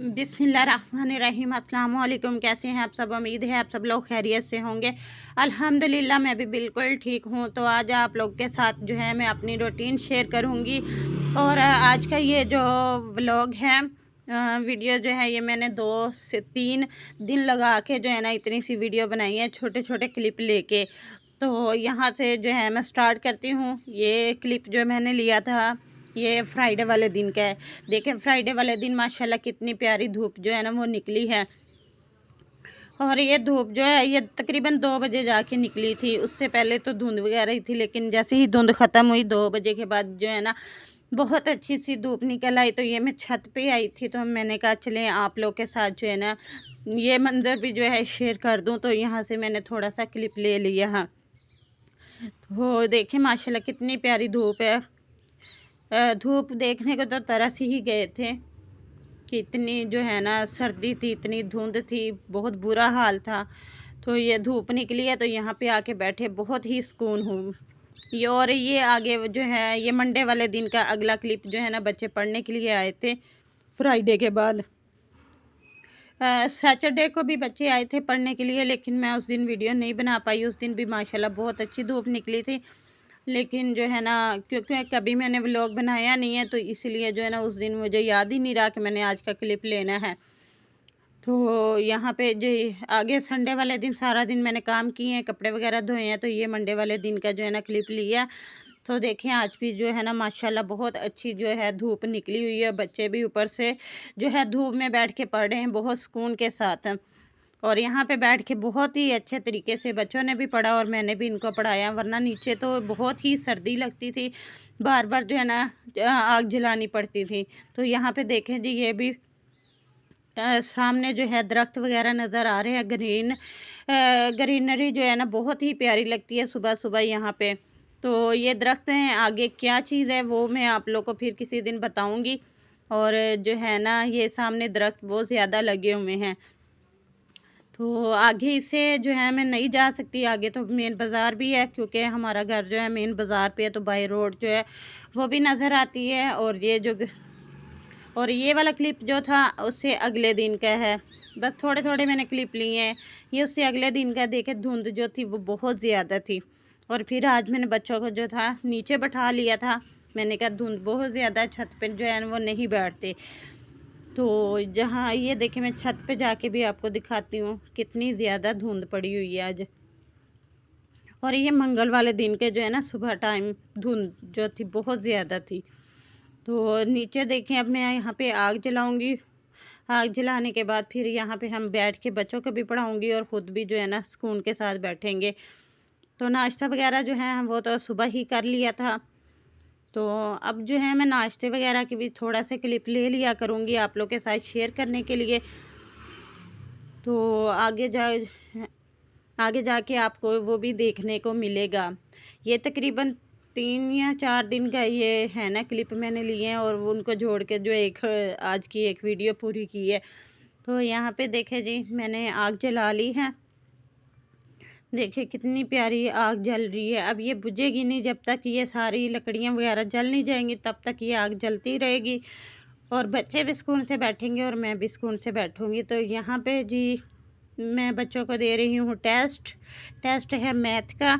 बिस्मिल्लाहिर्रहमानिर्रहीम। अस्सलाम वालेकुम। कैसे हैं आप सब? उम्मीद है आप सब लोग खैरियत से होंगे। अल्हम्दुलिल्लाह मैं भी बिल्कुल ठीक हूँ। तो आज आप लोग के साथ जो है मैं अपनी रूटीन शेयर करूँगी। और आज का ये जो व्लॉग है, वीडियो जो है, ये मैंने 2 से 3 दिन लगा के जो है ना इतनी सी वीडियो बनाई है, छोटे छोटे क्लिप लेके। तो यहाँ से जो है मैं स्टार्ट करती हूँ। ये क्लिप जो मैंने लिया था ये फ्राइडे वाले दिन का है। देखें फ्राइडे वाले दिन माशाल्लाह कितनी प्यारी धूप जो है ना वो निकली है। और ये धूप जो है ये तकरीबन 2 बजे जाके निकली थी। उससे पहले तो धुंध वगैरह ही थी, लेकिन जैसे ही धुंध ख़त्म हुई 2 बजे के बाद जो है ना बहुत अच्छी सी धूप निकल आई। तो ये मैं छत पे आई थी, तो मैंने कहा चलें आप लोग के साथ जो है ना ये मंज़र भी जो है शेयर कर दूँ। तो यहाँ से मैंने थोड़ा सा क्लिप ले लिया। हाँ, तो देखें माशाल्लाह कितनी प्यारी धूप है। धूप देखने को तो तरस ही गए थे कि इतनी जो है ना सर्दी थी, इतनी धुंध थी, बहुत बुरा हाल था। तो ये धूप निकली है तो यहाँ पे आके बैठे बहुत ही सुकून हूँ। ये और ये आगे जो है ये मंडे वाले दिन का अगला क्लिप जो है ना, बच्चे पढ़ने के लिए आए थे फ्राइडे के बाद। सैटरडे को भी बच्चे आए थे पढ़ने के लिए, लेकिन मैं उस दिन वीडियो नहीं बना पाई। उस दिन भी माशाल्लाह बहुत अच्छी धूप निकली थी, लेकिन जो है ना क्योंकि कभी मैंने व्लॉग बनाया नहीं है तो इसलिए जो है ना उस दिन मुझे याद ही नहीं रहा कि मैंने आज का क्लिप लेना है। तो यहाँ पे जो आगे संडे वाले दिन सारा दिन मैंने काम किए हैं, कपड़े वगैरह धोए हैं, तो ये मंडे वाले दिन का जो है ना क्लिप लिया। तो देखें आज भी जो है ना माशाल्लाह बहुत अच्छी जो है धूप निकली हुई है। बच्चे भी ऊपर से जो है धूप में बैठ के पढ़ रहे हैं बहुत सुकून के साथ। और यहाँ पे बैठ के बहुत ही अच्छे तरीके से बच्चों ने भी पढ़ा और मैंने भी इनको पढ़ाया, वरना नीचे तो बहुत ही सर्दी लगती थी, बार बार जो है ना आग जलानी पड़ती थी। तो यहाँ पे देखें जी ये भी सामने जो है दरख्त वगैरह नज़र आ रहे हैं, ग्रीनरी जो है ना बहुत ही प्यारी लगती है सुबह सुबह यहाँ पे। तो ये दरख्त हैं, आगे क्या चीज़ है वो मैं आप लोग को फिर किसी दिन बताऊँगी। और जो है ना ये सामने दरख्त बहुत ज़्यादा लगे हुए हैं। तो आगे इससे जो है मैं नहीं जा सकती, आगे तो मेन बाज़ार भी है, क्योंकि हमारा घर जो है मेन बाज़ार पे है, तो बाई रोड जो है वो भी नज़र आती है। और ये वाला क्लिप जो था उससे अगले दिन का है। बस थोड़े थोड़े मैंने क्लिप लिए हैं। ये उससे अगले दिन का, देखे धुंध जो थी वो बहुत ज़्यादा थी। और फिर आज मैंने बच्चों को जो था नीचे बैठा लिया था। मैंने कहा धुंध बहुत ज़्यादा, छत पर जो है वो नहीं बैठते। तो जहाँ ये देखिए मैं छत पे जाके भी आपको दिखाती हूँ कितनी ज़्यादा धुंध पड़ी हुई है आज। और ये मंगल वाले दिन के जो है ना सुबह टाइम धुंध जो थी बहुत ज़्यादा थी। तो नीचे देखें अब मैं यहाँ पे आग जलाऊंगी। आग जलाने के बाद फिर यहाँ पे हम बैठ के बच्चों को भी पढ़ाऊंगी और ख़ुद भी जो है ना सुकून के साथ बैठेंगे। तो नाश्ता वगैरह जो है वो तो सुबह ही कर लिया था। तो अब जो है मैं नाश्ते वगैरह की भी थोड़ा सा क्लिप ले लिया करूँगी आप लोग के साथ शेयर करने के लिए। तो आगे जाके आपको वो भी देखने को मिलेगा। ये तकरीबन 3 या 4 दिन का ये है ना क्लिप मैंने लिए हैं, और उनको जोड़ के जो एक आज की एक वीडियो पूरी की है। तो यहाँ पे देखें जी मैंने आग जला ली है। देखिए कितनी प्यारी आग जल रही है। अब ये बुझेगी नहीं जब तक ये सारी लकड़ियाँ वगैरह जल नहीं जाएंगी, तब तक ये आग जलती रहेगी और बच्चे भी सुकून से बैठेंगे और मैं भी सुकून से बैठूँगी। तो यहाँ पे जी मैं बच्चों को दे रही हूँ टेस्ट है मैथ का।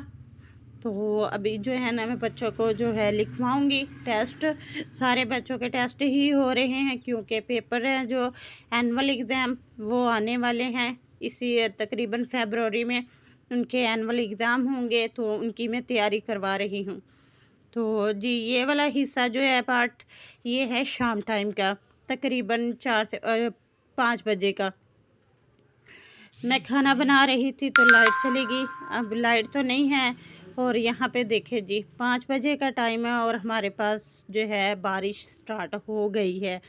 तो अभी जो है ना मैं बच्चों को जो है लिखवाऊंगी टेस्ट। सारे बच्चों के टेस्ट ही हो रहे हैं, क्योंकि पेपर हैं जो एनुअल एग्ज़ाम वो आने वाले हैं। इसी तकरीबन फरवरी में उनके एनुअल एग्ज़ाम होंगे, तो उनकी मैं तैयारी करवा रही हूँ। तो जी ये वाला हिस्सा जो है पार्ट ये है शाम टाइम का, तकरीबन 4 से 5 बजे का। मैं खाना बना रही थी तो लाइट चली गई, अब लाइट तो नहीं है। और यहाँ पे देखे जी 5 बजे का टाइम है और हमारे पास जो है बारिश स्टार्ट हो गई है।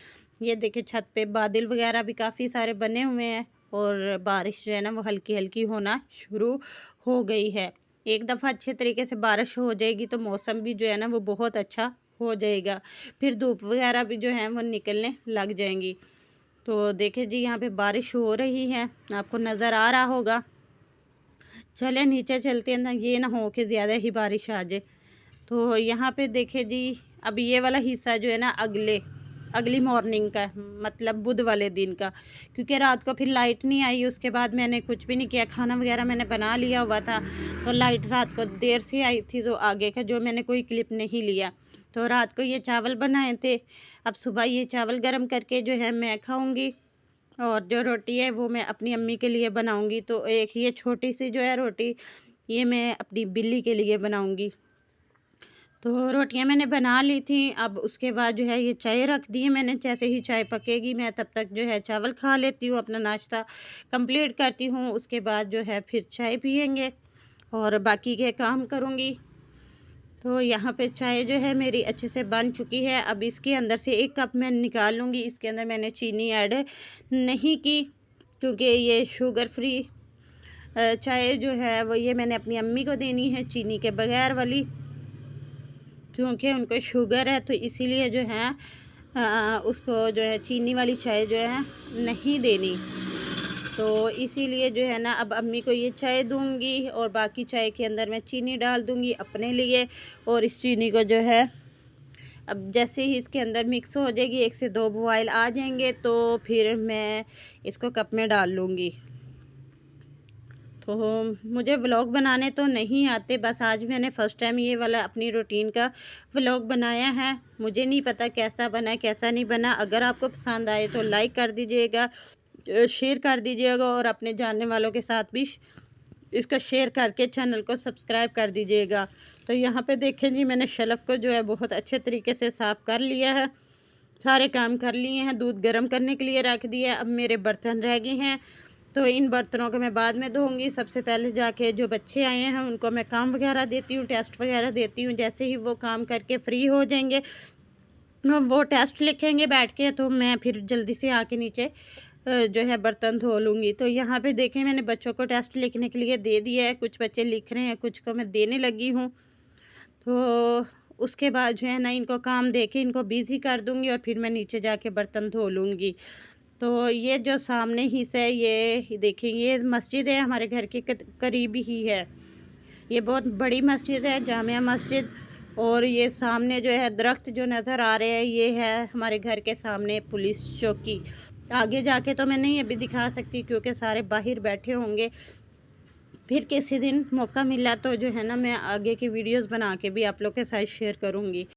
ये देखिए छत पे बादल वगैरह भी काफ़ी सारे बने हुए हैं और बारिश जो है ना वो हल्की हल्की होना शुरू हो गई है। एक दफ़ा अच्छे तरीके से बारिश हो जाएगी तो मौसम भी जो है ना वो बहुत अच्छा हो जाएगा, फिर धूप वगैरह भी जो है वो निकलने लग जाएंगी। तो देखिए जी यहाँ पे बारिश हो रही है, आपको नज़र आ रहा होगा। चले नीचे चलते हैं ना, ये ना हो कि ज़्यादा ही बारिश आ जाए। तो यहाँ पे देखिए जी अब ये वाला हिस्सा जो है ना अगली मॉर्निंग का, मतलब बुध वाले दिन का, क्योंकि रात को फिर लाइट नहीं आई। उसके बाद मैंने कुछ भी नहीं किया, खाना वगैरह मैंने बना लिया हुआ था, तो लाइट रात को देर से आई थी, तो आगे का जो मैंने कोई क्लिप नहीं लिया। तो रात को ये चावल बनाए थे, अब सुबह ये चावल गर्म करके जो है मैं खाऊंगी, और जो रोटी है वो मैं अपनी अम्मी के लिए बनाऊंगी। तो एक ये छोटी सी जो है रोटी, ये मैं अपनी बिल्ली के लिए बनाऊंगी। तो रोटियां मैंने बना ली थी। अब उसके बाद जो है ये चाय रख दी है मैंने। जैसे ही चाय पकेगी मैं तब तक जो है चावल खा लेती हूँ, अपना नाश्ता कंप्लीट करती हूँ। उसके बाद जो है फिर चाय पियेंगे और बाकी के काम करूँगी। तो यहाँ पे चाय जो है मेरी अच्छे से बन चुकी है। अब इसके अंदर से 1 कप मैं निकाल लूँगी। इसके अंदर मैंने चीनी ऐड नहीं की, क्योंकि ये शुगर फ्री चाय जो है वो ये मैंने अपनी अम्मी को देनी है, चीनी के बगैर वाली, क्योंकि उनको शुगर है। तो इसीलिए जो है उसको जो है चीनी वाली चाय जो है नहीं देनी। तो इसीलिए जो है ना अब अम्मी को ये चाय दूंगी, और बाकी चाय के अंदर मैं चीनी डाल दूंगी अपने लिए। और इस चीनी को जो है अब जैसे ही इसके अंदर मिक्स हो जाएगी, 1 से 2 बॉयल आ जाएंगे, तो फिर मैं इसको कप में डाल लूँगी। तो मुझे व्लॉग बनाने तो नहीं आते, बस आज मैंने फ़र्स्ट टाइम ये वाला अपनी रूटीन का व्लॉग बनाया है। मुझे नहीं पता कैसा बना कैसा नहीं बना। अगर आपको पसंद आए तो लाइक कर दीजिएगा, शेयर कर दीजिएगा, और अपने जानने वालों के साथ भी इसको शेयर करके चैनल को सब्सक्राइब कर दीजिएगा। तो यहाँ पे देखें जी, मैंने शेल्फ को जो है बहुत अच्छे तरीके से साफ़ कर लिया है, सारे काम कर लिए हैं, दूध गर्म करने के लिए रख दिया। अब मेरे बर्तन रह गए हैं, तो इन बर्तनों को मैं बाद में धोऊंगी। सबसे पहले जाके जो बच्चे आए हैं उनको मैं काम वगैरह देती हूँ, टेस्ट वगैरह देती हूँ। जैसे ही वो काम करके फ्री हो जाएंगे, वो टेस्ट लिखेंगे बैठ के, तो मैं फिर जल्दी से आके नीचे जो है बर्तन धो लूँगी। तो यहाँ पे देखें मैंने बच्चों को टेस्ट लिखने के लिए दे दिया है। कुछ बच्चे लिख रहे हैं, कुछ को मैं देने लगी हूँ। तो उसके बाद जो है ना इनको काम दे के इनको बिज़ी कर दूँगी, और फिर मैं नीचे जाके बर्तन धो लूँगी। तो ये जो सामने ही से ये देखिए, ये मस्जिद है, हमारे घर के करीब ही है। ये बहुत बड़ी मस्जिद है, जामिया मस्जिद। और ये सामने जो है दरख्त जो नज़र आ रहे हैं, ये है हमारे घर के सामने पुलिस चौकी। आगे जाके तो मैं नहीं अभी दिखा सकती, क्योंकि सारे बाहर बैठे होंगे। फिर किसी दिन मौका मिला तो जो है ना मैं आगे की वीडियोस बना के भी आप लोग के साथ शेयर करूँगी।